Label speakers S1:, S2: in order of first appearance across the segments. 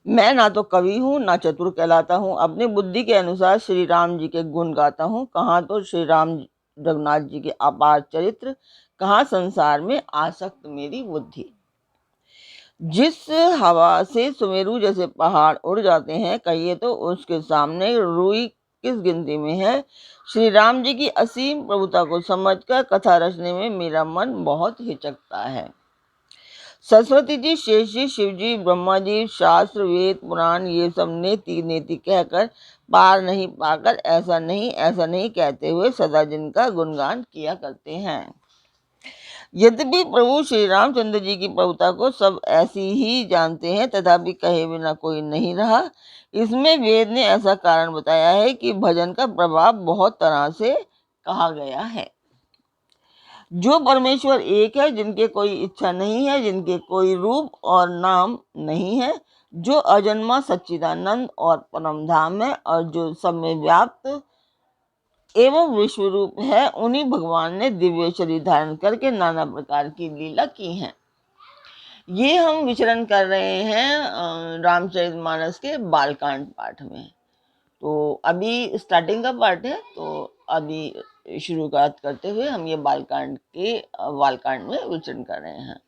S1: मैं ना तो कवि हूँ ना चतुर कहलाता हूँ, अपनी बुद्धि के अनुसार श्री राम जी के गुण गाता हूँ। कहाँ तो श्री राम रघुनाथ जी के अपार चरित्र, कहाँ संसार में आसक्त मेरी बुद्धि। जिस हवा से सुमेरु जैसे पहाड़ उड़ जाते हैं, कहिए तो उसके सामने रुई किस गिनती में है। श्री राम जी की असीम प्रभुता को समझकर कथा रचने में मेरा मन बहुत हिचकता है। सरस्वती जी, शेष जी, शिव जी, ब्रह्मा जी, शास्त्र वेद पुराण ये सब नेति नेति कहकर पार नहीं पाकर ऐसा नहीं कहते हुए सदा जिनका गुणगान किया करते हैं। यद्यपि प्रभु श्री रामचंद्र जी की प्रभुता को सब ऐसी ही जानते हैं, तथापि कहे बिना कोई नहीं रहा। इसमें वेद ने ऐसा कारण बताया है कि भजन का प्रभाव बहुत तरह से कहा गया है। जो परमेश्वर एक है, जिनके कोई इच्छा नहीं है, जिनके कोई रूप और नाम नहीं है, जो अजन्मा सच्चिदानंद और परम धाम है और जो सब में व्याप्त एवं विश्व रूप है, उन्हीं भगवान ने दिव्य शरीर धारण करके नाना प्रकार की लीला की है। ये हम विचरण कर रहे हैं रामचरितमानस के बालकांड पाठ में। तो अभी स्टार्टिंग का पार्ट है, तो अभी शुरुआत करते हुए हम ये बालकांड में विचरण कर रहे हैं।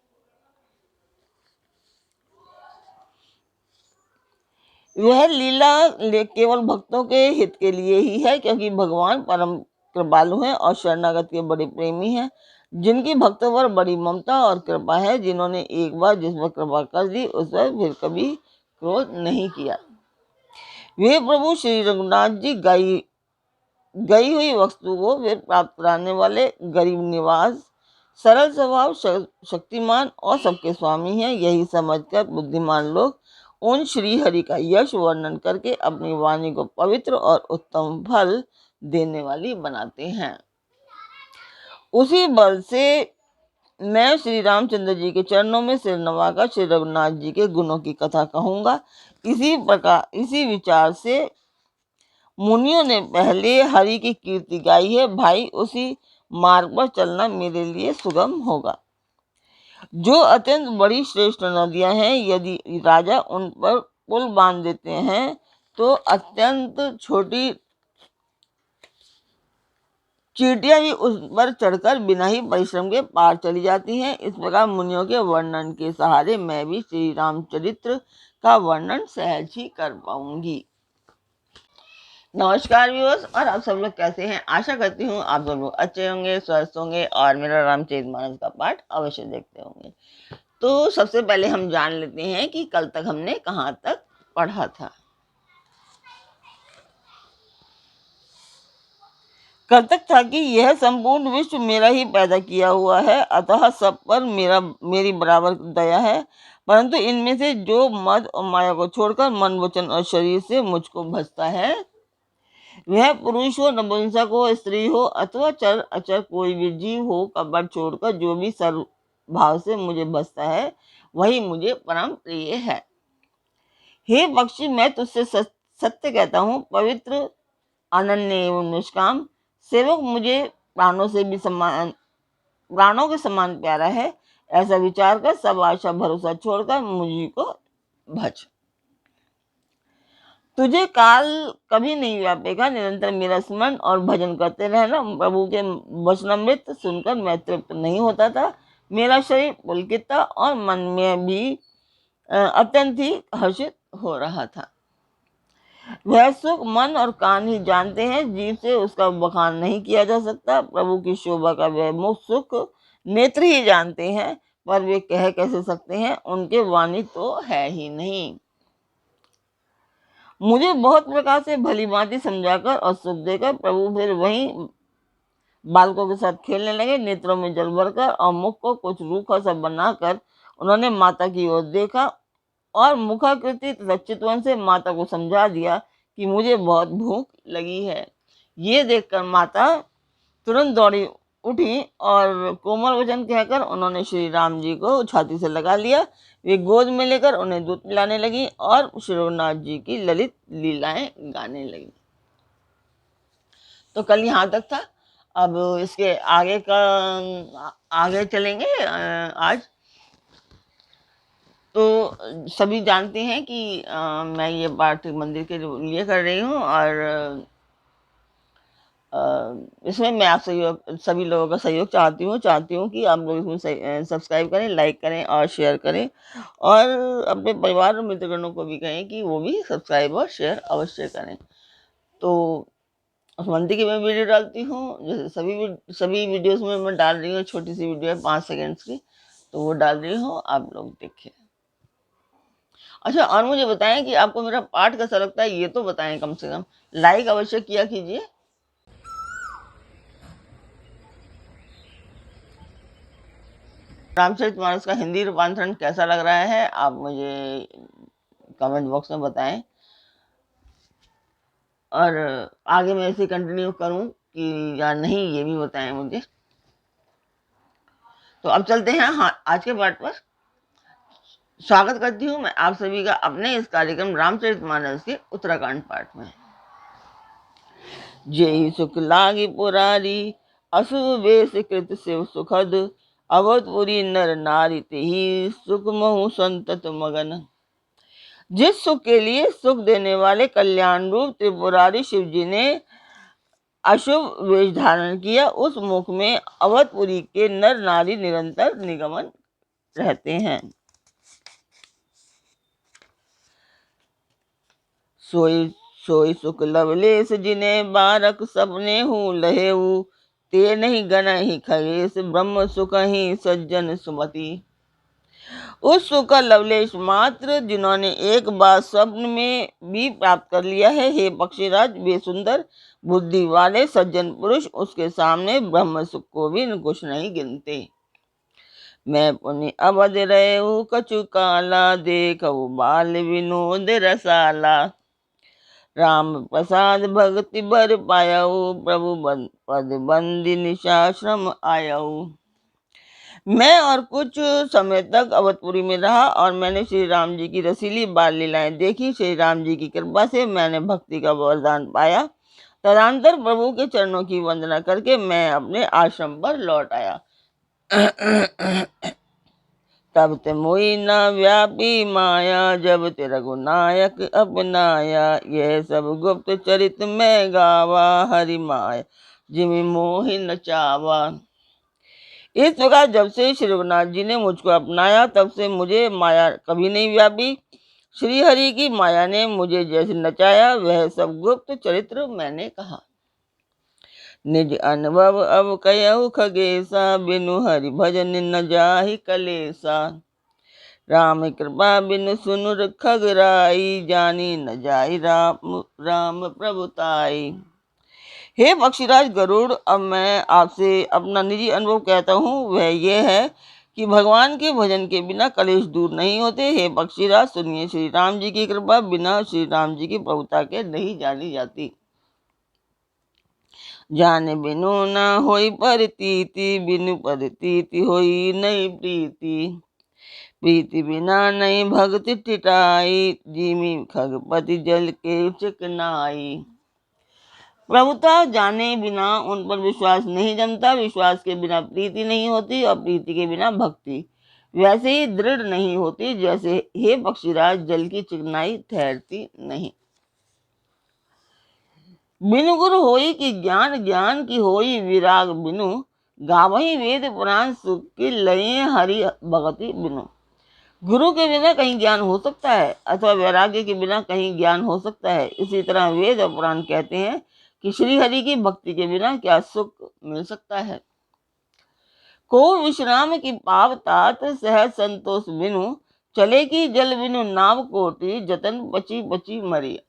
S1: वह लीला केवल भक्तों के हित के लिए ही है, क्योंकि भगवान परम कृपालु हैं और शरणागत के बड़े प्रेमी हैं, जिनकी भक्तों पर बड़ी ममता और कृपा है, जिन्होंने एक बार जिस पर कृपा कर दी उस पर फिर कभी क्रोध नहीं किया। वे प्रभु श्री रघुनाथ जी गई हुई वस्तु को फिर प्राप्त कराने वाले गरीब निवास, सरल स्वभाव, शक्तिमान और सबके स्वामी हैं। यही समझकर बुद्धिमान लोग उन श्री हरि का यश वर्णन करके अपनी वाणी को पवित्र और उत्तम फल देने वाली बनाते हैं। उसी बल से मैं श्री रामचंद्र जी के चरणों में सिर नवाकर श्री रघुनाथ जी के गुणों की कथा कहूंगा। इसी विचार से मुनियों ने पहले हरि की कीर्ति गाई है। भाई, उसी मार्ग पर चलना मेरे लिए सुगम होगा। जो अत्यंत बड़ी श्रेष्ठ नदियां हैं, यदि राजा उन पर पुल बांध देते हैं तो अत्यंत छोटी चींटियां भी उस पर चढ़कर बिना ही परिश्रम के पार चली जाती हैं। इस प्रकार मुनियों के वर्णन के सहारे मैं भी श्री रामचरित्र का वर्णन सहज ही कर पाऊंगी। नमस्कार व्यूअर्स, और आप सब लोग कैसे हैं? आशा करती हूँ आप सब लोग अच्छे होंगे, स्वस्थ होंगे और मेरा रामचरितमानस का पाठ अवश्य देखते होंगे। तो सबसे पहले हम जान लेते हैं कि कल तक हमने कहाँ तक पढ़ा था। कल तक था कि यह संपूर्ण विश्व मेरा ही पैदा किया हुआ है, अतः सब पर मेरी बराबर दया है, परंतु इनमें से जो मद और माया को छोड़कर मन, वचन और शरीर से मुझको भजता है, वह पुरुष हो, नपुंसक हो, स्त्री हो अथवा चर अचर कोई भी जीव हो, कपट छोड़कर जो भी सर्व भाव से मुझे भजता है, वही मुझे परम प्रिय है। हे पक्षी, मैं तुझसे सत्य कहता हूँ, पवित्र, अनन्य एवं निष्काम सेवक मुझे प्राणों के समान प्यारा है। ऐसा विचार कर सब आशा भरोसा छोड़कर मुझी को भज। तुझे काल कभी नहीं व्यापेगा। निरंतर मेरा स्मरण और भजन करते रहना। प्रभु के वचनामृत सुनकर मैं तृप्त नहीं होता था। मेरा शरीर पुलकित था और मन में भी अत्यंत ही हर्षित हो रहा था। वह सुख मन और कान ही जानते हैं, जीव से उसका बखान नहीं किया जा सकता। प्रभु की शोभा का वह मुख सुख नेत्र ही जानते हैं, पर वे कह कैसे सकते हैं, उनके वाणी तो है ही नहीं। मुझे बहुत प्रकार से भली भांति समझाकर और सुख देकर प्रभु फिर वहीं बालकों के साथ खेलने लगे। नेत्रों में जल भरकर और मुख को कुछ रूखा सा बनाकर उन्होंने माता की ओर देखा और मुखाकृति तथा चितवन से माता को समझा दिया कि मुझे बहुत भूख लगी है। ये देखकर माता तुरंत दौड़ी उठी और कोमल वचन कहकर उन्होंने श्री राम जी को छाती से लगा लिया। वे गोद में लेकर उन्हें दूध पिलाने लगी और श्री रघुनाथ जी की ललित लीलाएं गाने लगी। तो कल यहाँ तक था। अब इसके आगे चलेंगे आज। तो सभी जानते हैं कि मैं ये पाठ मंदिर के लिए कर रही हूँ, और इसमें मैं आप सभी लोगों का सहयोग चाहती हूँ कि आप लोग इसमें सब्सक्राइब करें, लाइक करें और शेयर करें, और अपने परिवार और मित्रगणों को भी कहें कि वो भी सब्सक्राइब और शेयर अवश्य करें। तो उस मंदिर की मैं वीडियो डालती हूँ, जैसे सभी वीडियोस में मैं डाल रही हूँ, छोटी सी वीडियो है 5 सेकेंड्स की, तो वो डाल रही हूँ, आप लोग देखें। अच्छा, और मुझे बताएं कि आपको मेरा पाठ कैसा लगता है, ये तो बताएं, कम से कम लाइक अवश्य किया कीजिए। रामचरितमानस का हिंदी रूपांतरण कैसा लग रहा है, आप मुझे कमेंट बॉक्स में बताएं, और आगे मैं इसे कंटिन्यू करूं कि या नहीं, ये भी बताएं मुझे। तो अब चलते हैं आज के पाठ पर। स्वागत करती हूँ मैं आप सभी का अपने इस कार्यक्रम रामचरितमानस के उत्तराखंड पाठ में। जेहि सुख लागी पुरारी, अशुभ वेश कृत शिव सुखद, अवधपुरी नर नारी तेहि सुख महु संतत मगन। जिस सुख के लिए सुख देने वाले कल्याण रूप त्रिपुरारी शिव जी ने अशुभ वेश धारण किया, उस मुख में अवधपुरी के नर नारी निरंतर निगमन रहते हैं। सोई सोई सुख लवलेश जिन्हें बारक सपने हूँ लहेऊ, ते नहीं गण ही खगेश ब्रह्म सुख ही सज्जन सुमति। उस सुख का लवलेश मात्र जिन्होंने एक बार स्वप्न में भी प्राप्त कर लिया है, हे पक्षीराज, वे सुंदर बुद्धि वाले सज्जन पुरुष उसके सामने ब्रह्म सुख को भी कुछ नहीं गिनते। मैं पुनि अवध रहू कछु काला, देखऊ बाल विनोद रसाला। राम प्रसाद भक्ति बर पायऊ, प्रभु पद बंदी निशाश्रम आयऊ। मैं और कुछ समय तक अवधपुरी में रहा और मैंने श्री राम जी की रसीली बाल लीलाएं देखी। श्री राम जी की कृपा से मैंने भक्ति का वरदान पाया। तदंतर प्रभु के चरणों की वंदना करके मैं अपने आश्रम पर लौट आया। तब ते मोई न व्यापी माया, जब ते रघुनायक अपनाया। यह सब गुप्त चरित में गावा, हरि माया जिमि मोहि नचावा। इस प्रकार जब से श्री रघुनाथ जी ने मुझको अपनाया, तब से मुझे माया कभी नहीं व्यापी। श्री हरि की माया ने मुझे जैसे नचाया, वह सब गुप्त चरित्र मैंने कहा। निज अनुभव अब कहु खगेसा, बिनु हरि भजन न जाहि कलेसा। राम कृपा बिनु सुनुर खगराई, जानी न जाहि राम प्रभुताई। हे पक्षीराज गरुड़, अब मैं आपसे अपना निजी अनुभव कहता हूँ। वह यह है कि भगवान के भजन के बिना कलेश दूर नहीं होते। हे पक्षीराज सुनिए, श्री राम जी की कृपा बिना श्री राम जी की प्रभुता के नहीं जानी जाती। जाने बिनु न होई परतीति, बिनु परतीति होई नहीं प्रीति। प्रीति बिना नहीं भक्ति टिटाई, जिमि खगपति जल के चिकनाई। प्रभुता जाने बिना उन पर विश्वास नहीं जमता, विश्वास के बिना प्रीति नहीं होती, और प्रीति के बिना भक्ति वैसे ही दृढ़ नहीं होती जैसे हे पक्षीराज जल की चिकनाई ठहरती नहीं। बिनु गुरु होई कि ज्ञान, ज्ञान की होई विराग बिनु। गावही वेद पुराण सुख की लये हरि भगति बिनु। गुरु के बिना कहीं ज्ञान हो सकता है, अथवा वैराग्य के बिना कहीं ज्ञान हो सकता है। इसी तरह वेद और पुराण कहते हैं कि श्री हरि की भक्ति के बिना क्या सुख मिल सकता है। को विश्राम की पाव तात, सहज संतोष बिनु। चले की जल बिनु नाव कोटि, जतन बची बची मरी।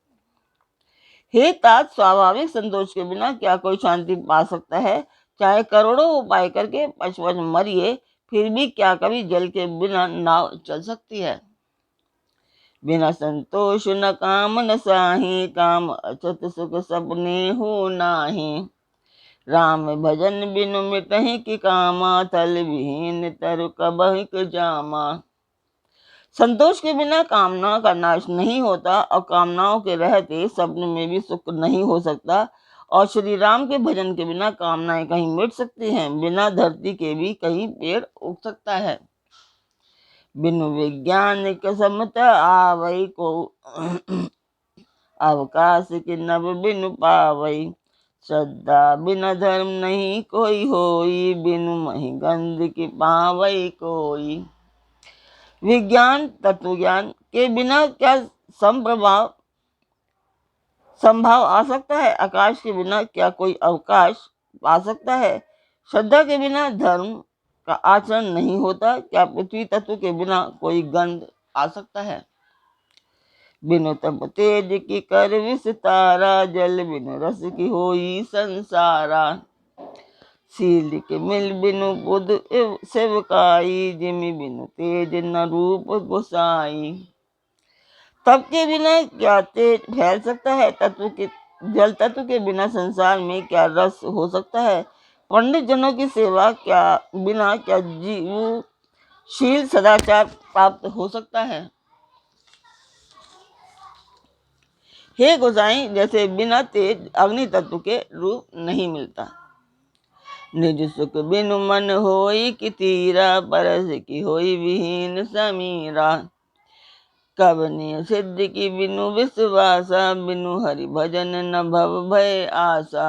S1: हे तात, स्वाभाविक संतोष के बिना क्या कोई शांति पा सकता है। चाहे करोड़ों उपाय करके पचपच मरिए, फिर भी क्या कभी जल के बिना नाव चल सकती है। बिना संतोष न काम न साही, काम अचत सुख सपने हो नाही। राम भजन बिनु मिटहि की कामा, तल विहीन तरु कबहिक जामा। संतोष के बिना कामना का नाश नहीं होता, और कामनाओं के रहते सपने में भी सुख नहीं हो सकता। और श्री राम के भजन के बिना कामनाएं कहीं मिट सकती हैं, बिना धरती के भी कहीं पेड़ उग सकता है। बिनु विज्ञान के समत आवई को अवकाश के नव बिनु पावई। श्रद्धा बिना धर्म नहीं कोई होई, बिनु मही गंध की पावई कोई। विज्ञान तत्व ज्ञान के बिना क्या संभाव आ सकता है? आकाश के बिना क्या कोई अवकाश आ सकता है? श्रद्धा के बिना धर्म का आचरण नहीं होता। क्या पृथ्वी तत्व के बिना कोई गंध आ सकता है? बिनु तप तेज की कर विस्तारा, जल बिनु रस की होई संसारा। शील के मिल बिनु बुध सेवकाई, जिमि बिनु तेज न रूप गोसाई। तप के बिना क्या तेज फैल सकता है? जल तत्व के बिना संसार में क्या रस हो सकता है? पंडित जनों की सेवा बिना क्या जीव शील सदाचार प्राप्त हो सकता है? हे गोसाई, जैसे बिना तेज अग्नि तत्व के रूप नहीं मिलता। निज सुख बिनु मन होई कि तीरा, परस की होई विहीन समीरा। कवनीय सिद्धि की बिनु विश्वासा, बिनु हरि भजन न भव भय आशा।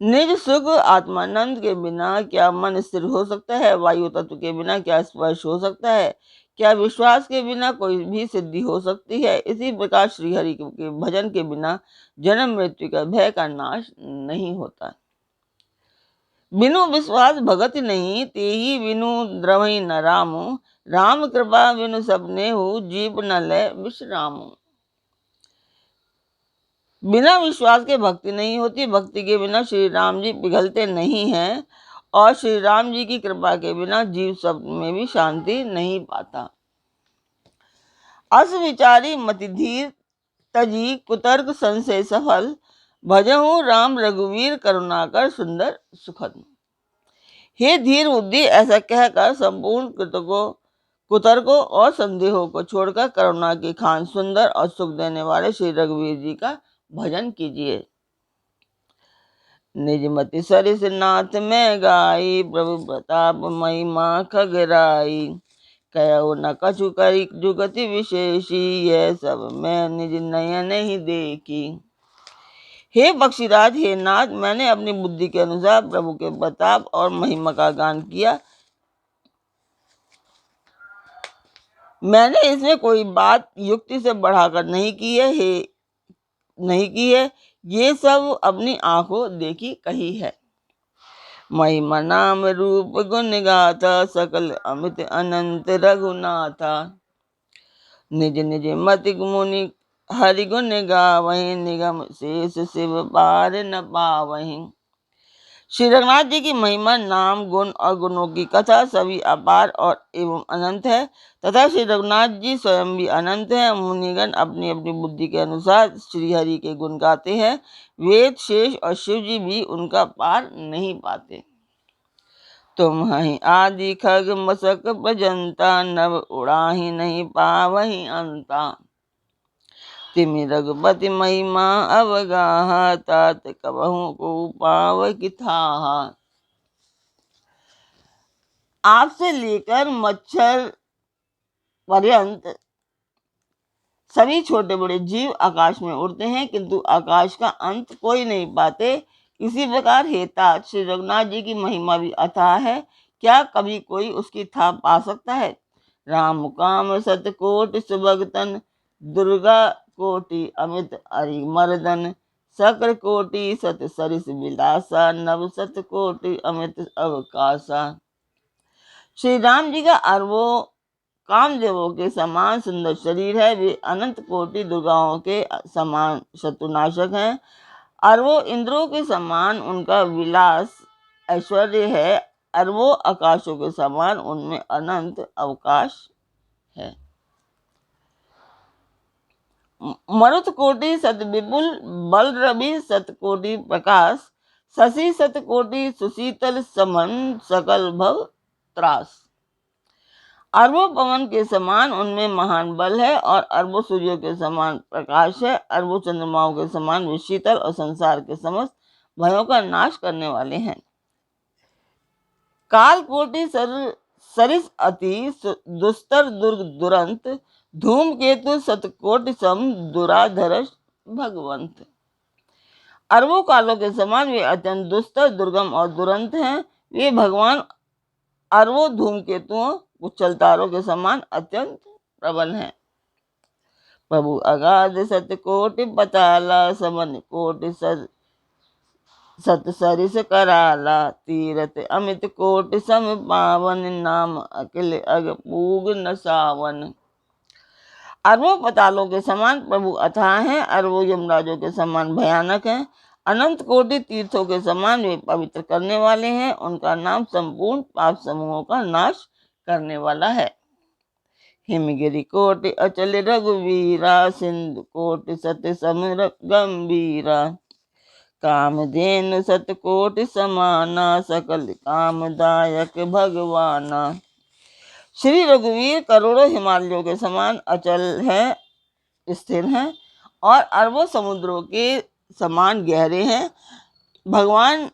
S1: निज सुख आत्मानंद के बिना क्या मन स्थिर हो सकता है? वायु तत्व के बिना क्या स्पर्श हो सकता है? क्या विश्वास के बिना कोई भी सिद्धि हो सकती है? इसी प्रकार श्री हरि के भजन के बिना जन्म मृत्यु का भय का नाश नहीं होता। बिनु विश्वास भगत नहीं, तेहि बिनु द्रवहि न रामु। राम कृपा बिनु सबने हो, जीव न ले विश्रामु। बिना विश्वास के भक्ति नहीं होती। भक्ति के बिना श्री राम जी पिघलते नहीं हैं, और श्री राम जी की कृपा के बिना जीव सब में भी शांति नहीं पाता। अस विचारी मति धीर, तजी कुतर्क संशय सफल। भजहु राम रघुवीर, करुणाकर सुंदर सुखद। हे धीर बुद्धि, ऐसा कहकर संपूर्ण कुतर्कों और संदेहों को छोड़कर करुणा की खान सुंदर और सुख देने वाले श्री रघुवीर जी का भजन कीजिए। निज मति सरिस नाथ में गाई, प्रभु प्रताप महिमा खगराई। कहो न कछु करी जुगति विशेषी, यह सब मैं निज नयन ही देखी। हे बख्शीराज, हे नाथ, मैंने अपनी बुद्धि के अनुसार प्रभु के प्रताप और महिमा का गान किया। मैंने इसमें कोई बात युक्ति से बढ़ाकर नहीं की है, ये सब अपनी आंखों देखी कही है। महिमा नाम रूप गुण गाथा, सकल अमित अनंत रघुनाथा। निज निज मति मुनि हरि गुण गावहीं, निगम शेष शिव पार न पावहीं। श्री रघुनाथ जी की महिमा, नाम, गुण और गुणों की कथा सभी अपार और एवं अनंत है, तथा श्री रघुनाथ जी स्वयं भी अनंत है। मुनिगण अपनी अपनी बुद्धि के अनुसार श्री हरि के गुण गाते हैं। वेद शेष और शिव जी भी उनका पार नहीं पाते। तुम ही आदि खग मसक प्रजंता, नभ उड़ाही नहीं पावहीं अंता। तिमि रघुपति महिमा अवगाहा, तात कबहु को पाव कि थाहा। आपसे लेकर मच्छर पर्यंत सभी छोटे बड़े जीव आकाश में उड़ते हैं, किंतु आकाश का अंत कोई नहीं पाते। इसी प्रकार हे तात, श्री रघुनाथ जी की महिमा भी अथाह है, क्या कभी कोई उसकी था पा सकता है? राम काम सतकोटि सुभगतन, दुर्गा कोटि अमित अरिमर्दन। सक्र कोटि सत सरिस विलासा, नव सत कोटि अमित अवकाशा। श्री राम जी का अरबों कामदेवों के समान सुंदर शरीर है। वे अनंत कोटि दुर्गाओं के समान शत्रुनाशक हैं। अरबों इंद्रों के समान उनका विलास ऐश्वर्य है। अरबों आकाशों के समान उनमें अनंत अवकाश है। मरुत कोटि सत विपुल, बल रवि सत कोटि प्रकाश। शशि सत कोटि सुशीतल, समन सकल भव त्रास। अरबों पवन के समान उनमें महान बल है, और अरबों सूर्यों के समान प्रकाश है। अरबों चंद्रमाओं के समान वे शीतल और संसार के समस्त भयों का नाश करने वाले हैं। काल कोटि सरिस अति दुस्तर दुर्ग दुरंत, धूमकेतु शतकोटि सम दुराधर भगवंत। अरबों कालों के समान वे अत्यंत दुस्तर, दुर्गम और दुरंत हैं। वे भगवान अरबों धूमकेतुओं, उच्चल तारों के समान अत्यंत प्रबल हैं। प्रभु अगाध सतकोटि पताला, समन कोटि सत सरिस कराला, तीरथ अमित कोटि सम पावन, नाम अकिल अग पूग न सावन। अरबों पतालों के समान प्रभु अथाह हैं, अरबों यमराजों के समान भयानक हैं, अनंत कोटि तीर्थों के समान वे पवित्र करने वाले हैं। उनका नाम संपूर्ण पाप समूहों का नाश करने वाला है। हिमगिरि कोटि अचल रघुवीरा, सिंधु कोटि सत्य समुद्र गंभीरा, कामधेनु सतकोटि समाना, सकल कामदायक भगवाना। श्री रघुवीर करोड़ों हिमालयों के समान अचल है, स्थिर हैं और अरबों समुद्रों के समान गहरे हैं। भगवान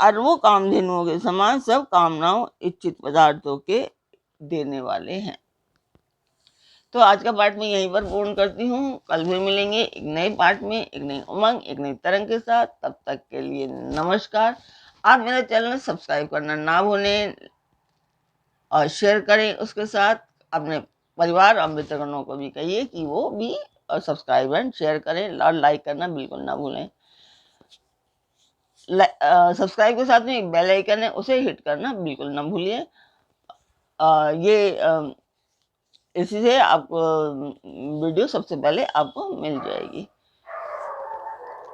S1: अरबों कामधेनुओं के समान सब कामनाओं इच्छित पदार्थों के देने वाले हैं। तो आज का पाठ मैं यहीं पर पूर्ण करती हूँ। कल फिर मिलेंगे एक नए पाठ में, एक नई उमंग, एक नई तरंग के साथ। तब तक के लिए नमस्कार। आप मेरा चैनल सब्सक्राइब करना ना भूलें और शेयर करें। उसके साथ अपने परिवार और मित्रगणों को भी कहिए कि वो भी सब्सक्राइब एंड शेयर करें और लाइक करना बिल्कुल ना भूलें। सब्सक्राइब के साथ में एक बेल आइकन है, उसे हिट करना बिल्कुल ना भूलिए। ये इसी से आपको वीडियो सबसे पहले आपको मिल जाएगी।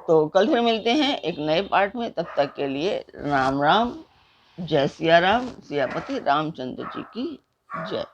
S1: तो कल फिर मिलते हैं एक नए पाठ में। तब तक के लिए राम राम। जय सिया राम। सियापति रामचंद्र जी की जय।